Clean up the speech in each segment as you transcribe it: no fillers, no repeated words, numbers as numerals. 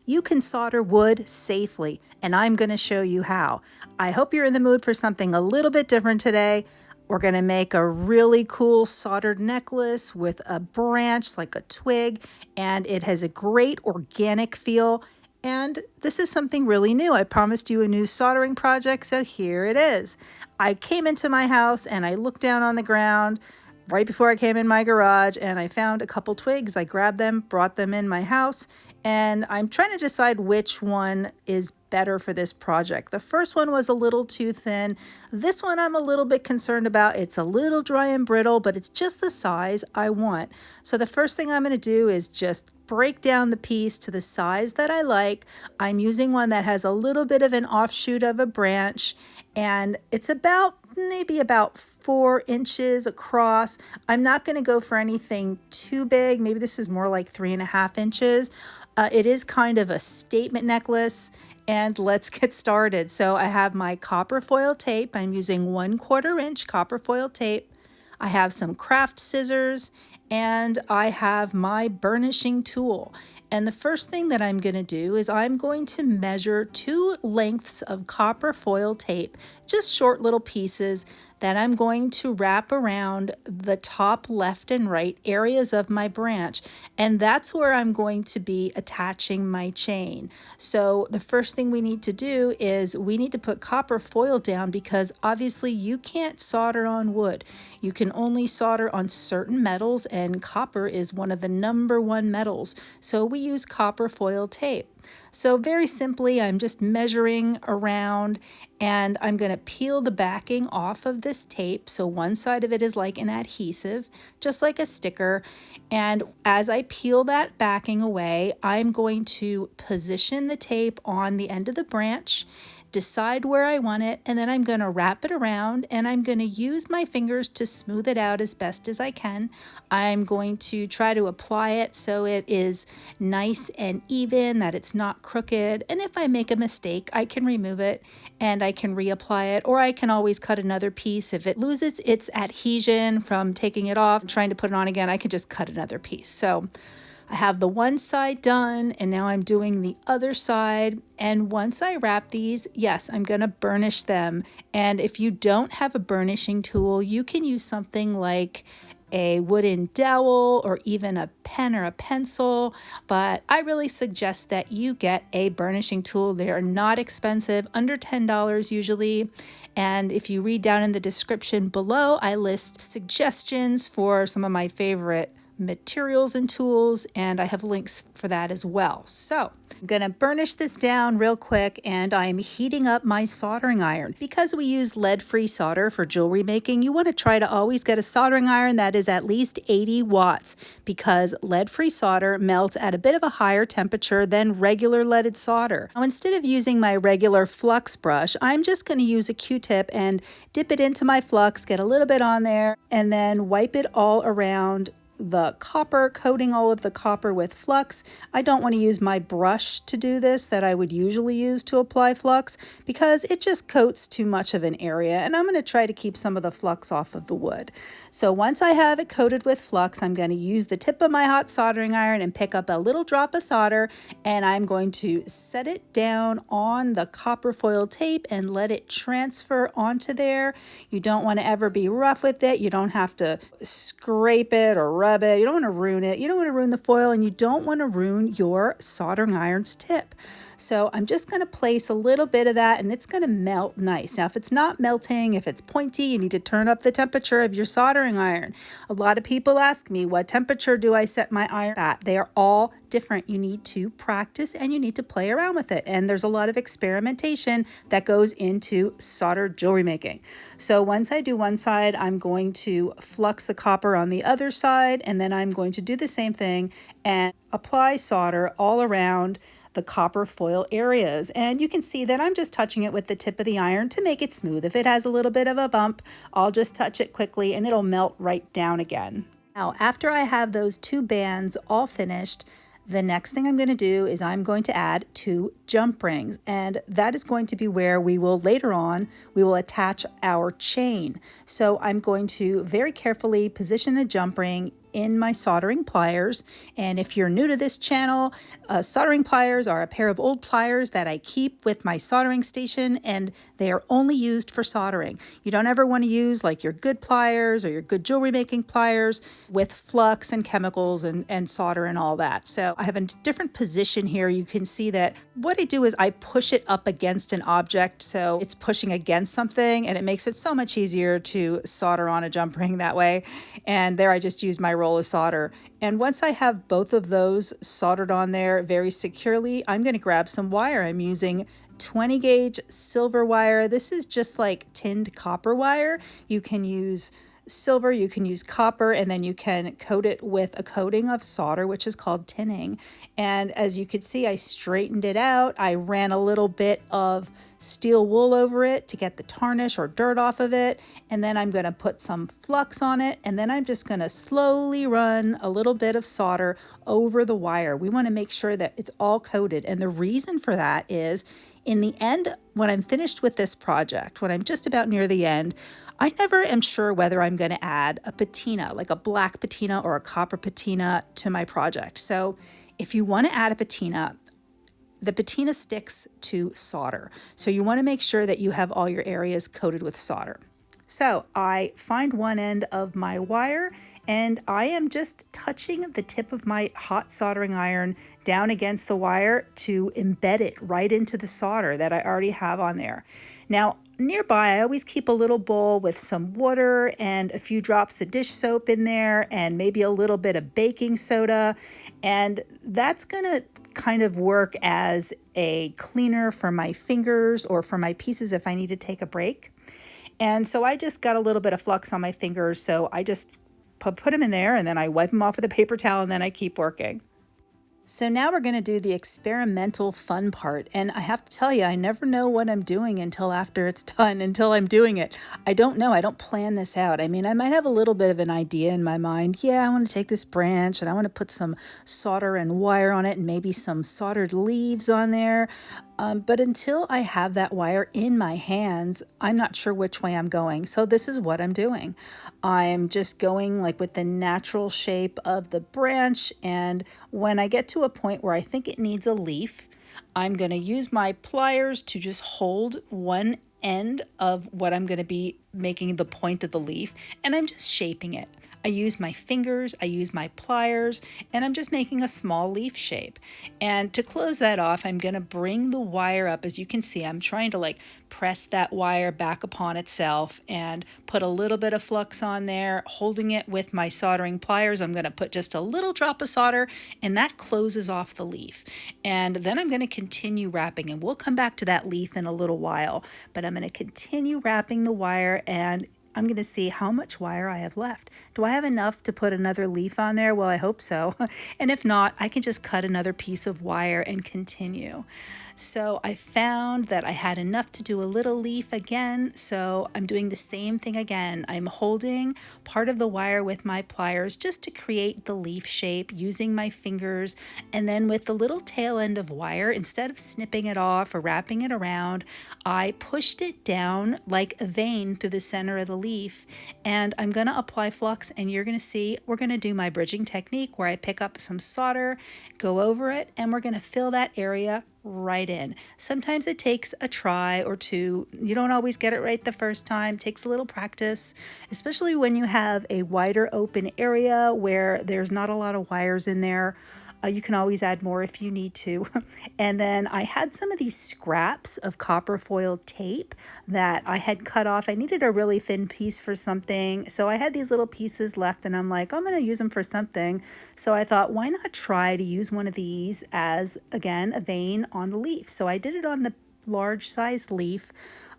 You can solder wood safely, and I'm going to show you how. I hope you're in the mood for something a little bit different today. We're going to make a really cool soldered necklace with a branch like a twig, and it has a great organic feel. And this is something really new. I promised you a new soldering project, so here it is. I came into my house and I looked down on the ground right before I came in my garage, and I found a couple twigs. I grabbed them, brought them in my house, and I'm trying to decide which one is better for this project. The first one was a little too thin. This one I'm a little bit concerned about. It's a little dry and brittle, but it's just the size I want. So the first thing I'm going to do is just break down the piece to the size that I like. I'm using one that has a little bit of an offshoot of a branch, and it's maybe about 4 inches across. I'm not going to go for anything too big. Maybe this is more like 3.5 inches. It is kind of a statement necklace, and let's get started. So I have my copper foil tape. I'm using 1/4 inch copper foil tape. I have some craft scissors, and I have my burnishing tool. And the first thing that I'm going to do is I'm going to measure 2 lengths of copper foil tape, just short little pieces that I'm going to wrap around the top left and right areas of my branch. And that's where I'm going to be attaching my chain. So the first thing we need to do is we need to put copper foil down, because obviously you can't solder on wood. You can only solder on certain metals, and copper is one of the #1 metals. So we use copper foil tape. So very simply, I'm just measuring around, and I'm going to peel the backing off of this tape. So one side of it is like an adhesive, just like a sticker. And as I peel that backing away, I'm going to position the tape on the end of the branch, decide where I want it, and then I'm going to wrap it around, and I'm going to use my fingers to smooth it out as best as I can. I'm going to try to apply it so it is nice and even, that it's not crooked, and if I make a mistake, I can remove it and I can reapply it, or I can always cut another piece. If it loses its adhesion from taking it off, trying to put it on again, I could just cut another piece. So I have the one side done, and now I'm doing the other side. And once I wrap these, yes, I'm going to burnish them. And if you don't have a burnishing tool, you can use something like a wooden dowel or even a pen or a pencil, but I really suggest that you get a burnishing tool. They are not expensive, under $10 usually. And if you read down in the description below, I list suggestions for some of my favorite materials and tools, and I have links for that as well. So I'm going to burnish this down real quick, and I'm heating up my soldering iron. Because we use lead-free solder for jewelry making, you want to try to always get a soldering iron that is at least 80 watts, because lead-free solder melts at a bit of a higher temperature than regular leaded solder. Now, instead of using my regular flux brush, I'm just going to use a Q-tip and dip it into my flux, get a little bit on there, and then wipe it all around the copper, coating all of the copper with flux. I don't want to use my brush to do this that I would usually use to apply flux, because it just coats too much of an area, and I'm going to try to keep some of the flux off of the wood. So once I have it coated with flux, I'm going to use the tip of my hot soldering iron and pick up a little drop of solder, and I'm going to set it down on the copper foil tape and let it transfer onto there. You don't want to ever be rough with it. You don't have to scrape it or rub it. You don't want to ruin it. You don't want to ruin the foil, and you don't want to ruin your soldering iron's tip. So I'm just going to place a little bit of that, and it's going to melt nice. Now, if it's not melting, if it's pointy, you need to turn up the temperature of your soldering iron. A lot of people ask me, what temperature do I set my iron at? They are all different. You need to practice, and you need to play around with it. And there's a lot of experimentation that goes into soldered jewelry making. So once I do one side, I'm going to flux the copper on the other side, and then I'm going to do the same thing and apply solder all around the copper foil areas. And you can see that I'm just touching it with the tip of the iron to make it smooth. If it has a little bit of a bump, I'll just touch it quickly and it'll melt right down again. Now, after I have those 2 bands all finished, the next thing I'm going to do is I'm going to add 2 jump rings, and that is going to be where we will later on, we will attach our chain. So I'm going to very carefully position a jump ring in my soldering pliers. And if you're new to this channel, soldering pliers are a pair of old pliers that I keep with my soldering station, and they are only used for soldering. You don't ever want to use like your good pliers or your good jewelry making pliers with flux and chemicals and solder and all that. So I have a different position here. You can see that what I do is I push it up against an object, so it's pushing against something, and it makes it so much easier to solder on a jump ring that way. And there I just use my roll of solder. And once I have both of those soldered on there very securely, I'm going to grab some wire. I'm using 20 gauge silver wire. This is just like tinned copper wire. You can use silver, you can use copper, and then you can coat it with a coating of solder, which is called tinning. And as you can see, I straightened it out. I ran a little bit of steel wool over it to get the tarnish or dirt off of it. And then I'm going to put some flux on it. And then I'm just going to slowly run a little bit of solder over the wire. We want to make sure that it's all coated. And the reason for that is in the end, when I'm finished with this project, when I'm just about near the end, I never am sure whether I'm going to add a patina, like a black patina or a copper patina to my project. So if you want to add a patina, the patina sticks to solder. So you want to make sure that you have all your areas coated with solder. So I find one end of my wire and I am just touching the tip of my hot soldering iron down against the wire to embed it right into the solder that I already have on there. Now, nearby, I always keep a little bowl with some water and a few drops of dish soap in there and maybe a little bit of baking soda. And that's going to kind of work as a cleaner for my fingers or for my pieces if I need to take a break. And so I just got a little bit of flux on my fingers, so I just put them in there and then I wipe them off with a paper towel and then I keep working. So now we're going to do the experimental fun part. And I have to tell you, I never know what I'm doing until after it's done, until I'm doing it. I don't know. I don't plan this out. I mean, I might have a little bit of an idea in my mind. Yeah, I want to take this branch and I want to put some solder and wire on it and maybe some soldered leaves on there. But until I have that wire in my hands, I'm not sure which way I'm going. So this is what I'm doing. I'm just going like with the natural shape of the branch. And when I get to a point where I think it needs a leaf, I'm going to use my pliers to just hold one end of what I'm going to be making the point of the leaf. And I'm just shaping it. I use my fingers, I use my pliers, and I'm just making a small leaf shape. And to close that off, I'm going to bring the wire up. As you can see, I'm trying to like press that wire back upon itself and put a little bit of flux on there, holding it with my soldering pliers. I'm going to put just a little drop of solder, and that closes off the leaf. And then I'm going to continue wrapping, and we'll come back to that leaf in a little while, but I'm going to continue wrapping the wire, and I'm going to see how much wire I have left. Do I have enough to put another leaf on there? Well, I hope so. And if not, I can just cut another piece of wire and continue. So I found that I had enough to do a little leaf again, so I'm doing the same thing again. I'm holding part of the wire with my pliers just to create the leaf shape using my fingers, and then with the little tail end of wire, instead of snipping it off or wrapping it around, I pushed it down like a vein through the center of the leaf, and I'm going to apply flux, and you're going to see we're going to do my bridging technique where I pick up some solder, go over it, and we're going to fill that area right in. Sometimes it takes a try or two. You don't always get it right the first time. It takes a little practice, especially when you have a wider open area where there's not a lot of wires in there. You can always add more if you need to. And then I had some of these scraps of copper foil tape that I had cut off. I needed a really thin piece for something. So I had these little pieces left and I'm like, I'm going to use them for something. So I thought, why not try to use one of these as, again, a vein on the leaf. So I did it on the large size leaf.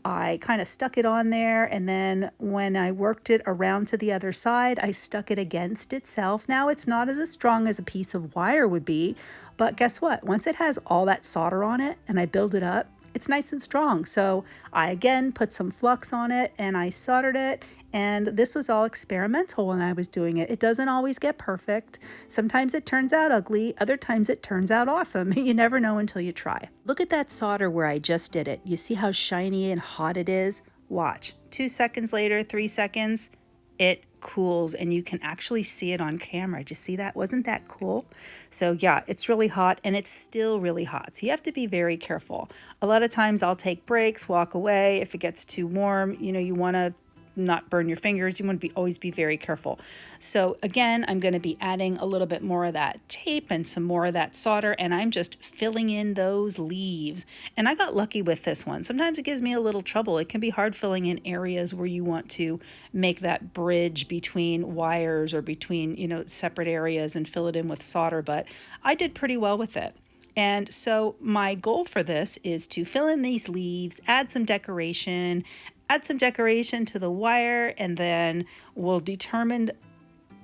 I kind of stuck it on there, and then when I worked it around to the other side, I stuck it against itself. Now it's not as strong as a piece of wire would be, but guess what? Once it has all that solder on it and I build it up, it's nice and strong. So I again put some flux on it and I soldered it, and this was all experimental when I was doing it. It doesn't always get perfect. Sometimes it turns out ugly, other times it turns out awesome. You never know until you try. Look at that solder where I just did it. You see how shiny and hot it is? Watch. 2 seconds later, 3 seconds, it cools and you can actually see it on camera. Did you see that? Wasn't that cool? So yeah, it's really hot and it's still really hot. So you have to be very careful. A lot of times I'll take breaks, walk away. If it gets too warm, you want to not burn your fingers. You want to always be very careful. So again, I'm going to be adding a little bit more of that tape and some more of that solder, and I'm just filling in those leaves. And I got lucky with this one. Sometimes it gives me a little trouble. It can be hard filling in areas where you want to make that bridge between wires or between, separate areas and fill it in with solder, but I did pretty well with it. And so my goal for this is to fill in these leaves, add some decoration to the wire, and then we'll determine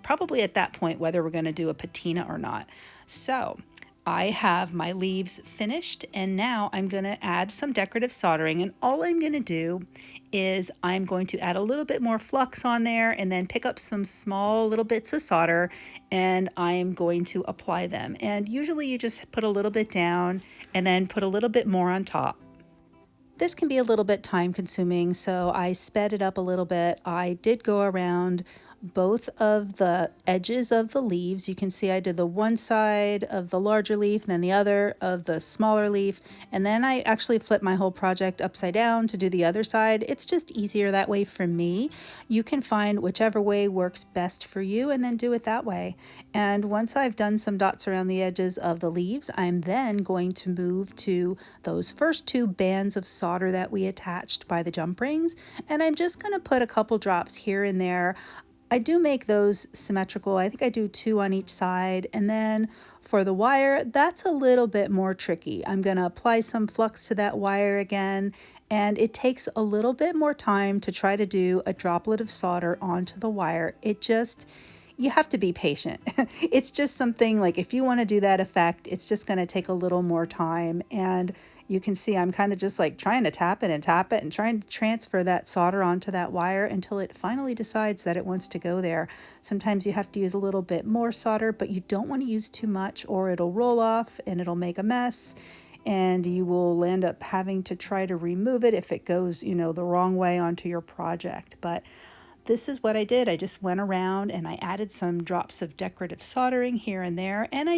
probably at that point whether we're going to do a patina or not. So I have my leaves finished, and now I'm going to add some decorative soldering, and all I'm going to do is I'm going to add a little bit more flux on there and then pick up some small little bits of solder, and I'm going to apply them. And usually you just put a little bit down and then put a little bit more on top. This can be a little bit time consuming, so I sped it up a little bit. I did go around both of the edges of the leaves. You can see I did the one side of the larger leaf and then the other of the smaller leaf, and then I actually flipped my whole project upside down to do the other side. It's just easier that way for me. You can find whichever way works best for you and then do it that way. And once I've done some dots around the edges of the leaves, I'm then going to move to those first two bands of solder that we attached by the jump rings, and I'm just going to put a couple drops here and there. I do make those symmetrical. I think I do 2 on each side. And then for the wire, that's a little bit more tricky. I'm going to apply some flux to that wire again, and it takes a little bit more time to try to do a droplet of solder onto the wire. You have to be patient. It's just something like if you want to do that effect, it's just going to take a little more time. And you can see I'm kind of just like trying to tap it and trying to transfer that solder onto that wire until it finally decides that it wants to go there. Sometimes you have to use a little bit more solder, but you don't want to use too much or it'll roll off and it'll make a mess. And you will end up having to try to remove it if it goes, the wrong way onto your project. But this is what I did. I just went around and I added some drops of decorative soldering here and there, and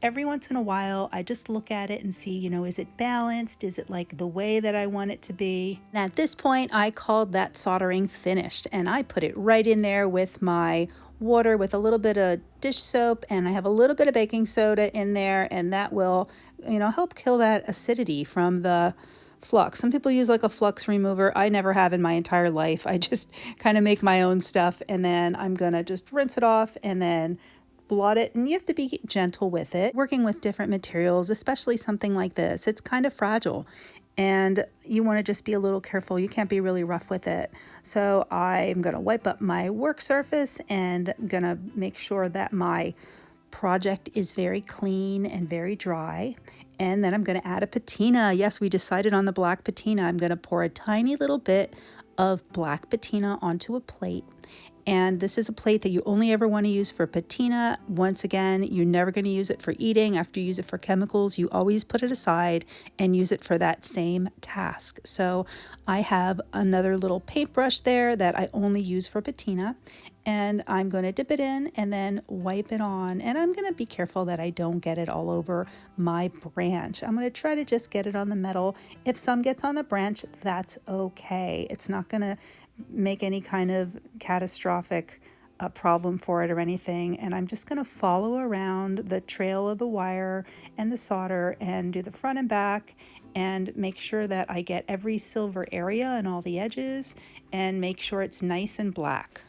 every once in a while, I just look at it and see, is it balanced? Is it like the way that I want it to be? And at this point, I called that soldering finished, and I put it right in there with my water with a little bit of dish soap, and I have a little bit of baking soda in there, and that will, help kill that acidity from the flux. Some people use like a flux remover. I never have in my entire life. I just kind of make my own stuff, and then I'm gonna just rinse it off and then blot it, and you have to be gentle with it. Working with different materials, especially something like this, it's kind of fragile and you want to just be a little careful. You can't be really rough with it. So I'm going to wipe up my work surface and I'm going to make sure that my project is very clean and very dry. And then I'm going to add a patina. Yes, we decided on the black patina. I'm going to pour a tiny little bit of black patina onto a plate. And this is a plate that you only ever want to use for patina. Once again, you're never going to use it for eating. After you use it for chemicals, you always put it aside and use it for that same task. So I have another little paintbrush there that I only use for patina. And I'm going to dip it in and then wipe it on. And I'm going to be careful that I don't get it all over my branch. I'm going to try to just get it on the metal. If some gets on the branch, that's okay. It's not going to make any kind of catastrophic problem for it or anything. And I'm just going to follow around the trail of the wire and the solder and do the front and back and make sure that I get every silver area and all the edges and make sure it's nice and black.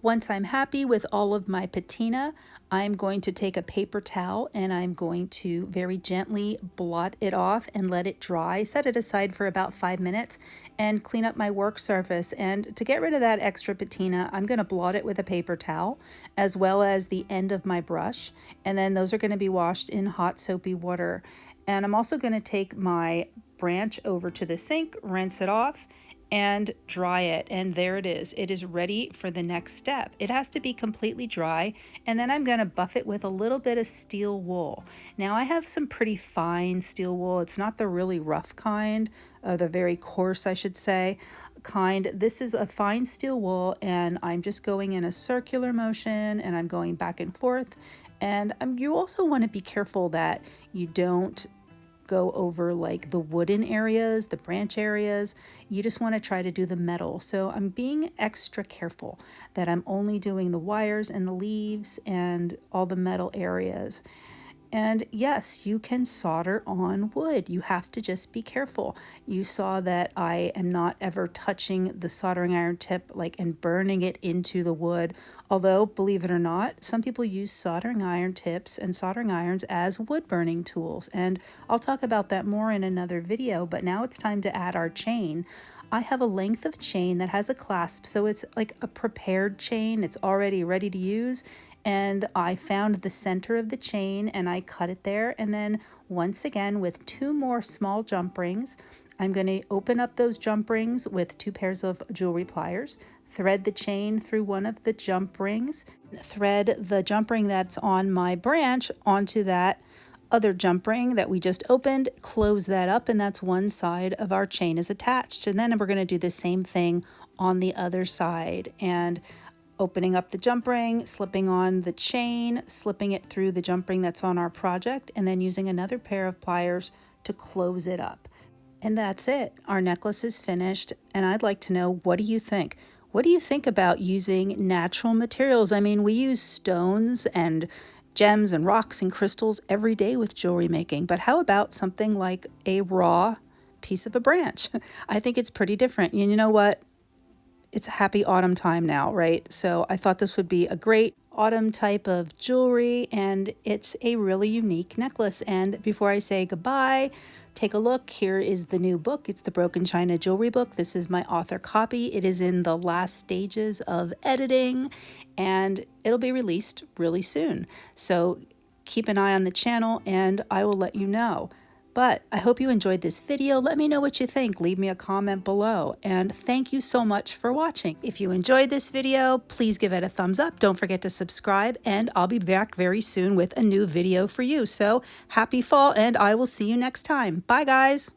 Once I'm happy with all of my patina, I'm going to take a paper towel and I'm going to very gently blot it off and let it dry. Set it aside for about 5 minutes and clean up my work surface. And to get rid of that extra patina, I'm going to blot it with a paper towel as well as the end of my brush. And then those are going to be washed in hot soapy water. And I'm also going to take my branch over to the sink, rinse it off, and dry it, and there it is. It is ready for the next step. It has to be completely dry, and then I'm going to buff it with a little bit of steel wool. Now I have some pretty fine steel wool. It's not the really rough kind, the very coarse, I should say. kind. This is a fine steel wool, and I'm just going in a circular motion, and I'm going back and forth. And you also want to be careful that you don't go over like the wooden areas, the branch areas. You just want to try to do the metal. So I'm being extra careful that I'm only doing the wires and the leaves and all the metal areas. And yes, you can solder on wood. You have to just be careful. You saw that I am not ever touching the soldering iron tip and burning it into the wood. Although, believe it or not, some people use soldering iron tips and soldering irons as wood burning tools. And I'll talk about that more in another video, but now it's time to add our chain. I have a length of chain that has a clasp, so it's like a prepared chain. It's already ready to use. And I found the center of the chain and I cut it there. And then once again, with 2 more small jump rings, I'm going to open up those jump rings with 2 pairs of jewelry pliers, thread the chain through one of the jump rings, thread the jump ring that's on my branch onto that other jump ring that we just opened, close that up, and that's one side of our chain is attached. And then we're going to do the same thing on the other side. And opening up the jump ring, slipping on the chain, slipping it through the jump ring that's on our project, and then using another pair of pliers to close it up. And that's it. Our necklace is finished, and I'd like to know, what do you think? What do you think about using natural materials? I mean, we use stones and gems and rocks and crystals every day with jewelry making, but how about something like a raw piece of a branch? I think it's pretty different. And you know what? It's a happy autumn time now, right? So I thought this would be a great autumn type of jewelry, and it's a really unique necklace. And before I say goodbye, take a look. Here is the new book. It's the Broken China Jewelry Book. This is my author copy. It is in the last stages of editing, and it'll be released really soon. So keep an eye on the channel, and I will let you know. But I hope you enjoyed this video. Let me know what you think. Leave me a comment below. And thank you so much for watching. If you enjoyed this video, please give it a thumbs up. Don't forget to subscribe, and I'll be back very soon with a new video for you. So happy fall, and I will see you next time. Bye, guys.